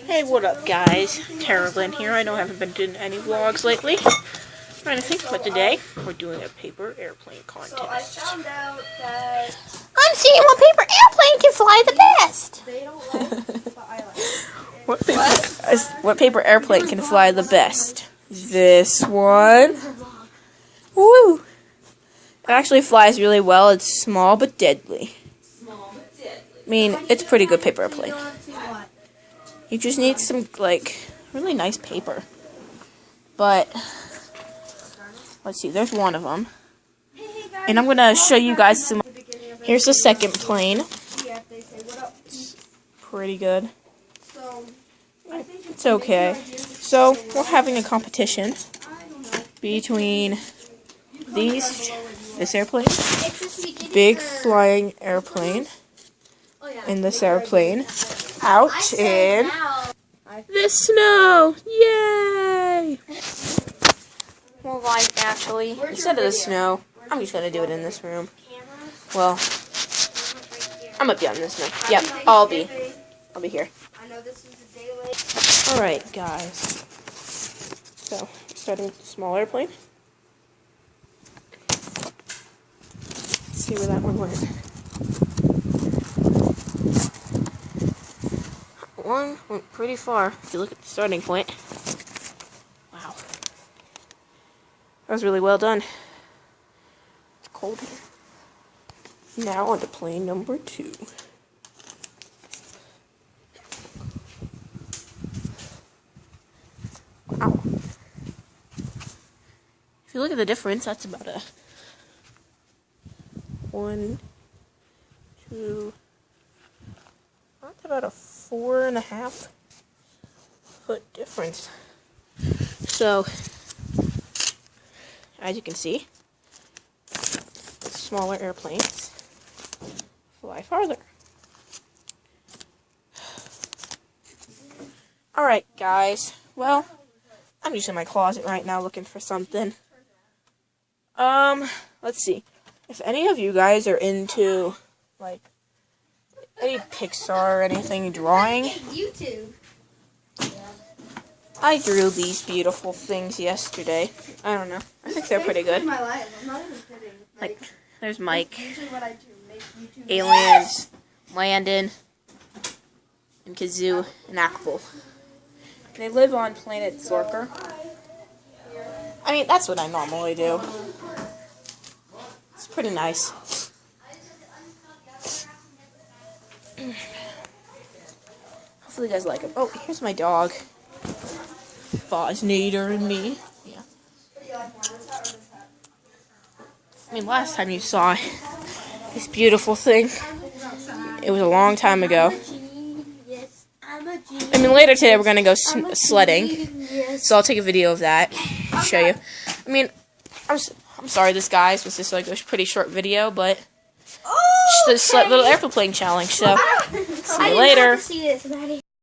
Hey, what up, guys? Carolyn here. I know I haven't been doing any vlogs lately. Trying to think, but today we're doing a paper airplane contest. So I found out that I'm seeing what paper airplane can fly the best. they don't like, but I like it. What paper airplane can fly the best? This one. Woo! It actually flies really well. It's small but deadly. I mean, it's pretty good paper airplane. You just need some, like, really nice paper. But, let's see, there's one of them. And I'm going to show you guys some. Here's the second plane. It's pretty good. It's okay. So, we're having a competition between this airplane, big flying airplane, and this airplane out in the snow. Yay! Well, guys, actually, instead of the snow, I'm just gonna do it in this room. Well, I'm gonna be on this snow. Yep, I'll be here. All right, guys. So, starting with the small airplane. Let's see where that one went. One went pretty far, if you look at the starting point. Wow. That was really well done. It's cold here. Now on to plane number 2. Wow. If you look at the difference, that's about a 1, 2, that's about a 4.5 foot difference. So, as you can see, smaller airplanes fly farther. Alright, guys. Well, I'm just in my closet right now looking for something. Let's see. If any of you guys are into, like, any Pixar or anything drawing, YouTube. I drew these beautiful things yesterday. I don't know. I think they're pretty good. My life. I'm not even kidding. Like, there's Mike, Usually what I do, make YouTube Aliens, Landon, and Kazoo, and Akbel. They live on planet Zorker. I mean, that's what I normally do. It's pretty nice. Hopefully you guys like it. Oh, here's my dog. Fosnader and me. Yeah. I mean, last time you saw this beautiful thing, it was a long time ago. I mean, later today we're gonna go sledding, so I'll take a video of that, show you. I mean, I'm sorry, this guys was just like a pretty short video, but just a little airplane challenge. So see you later.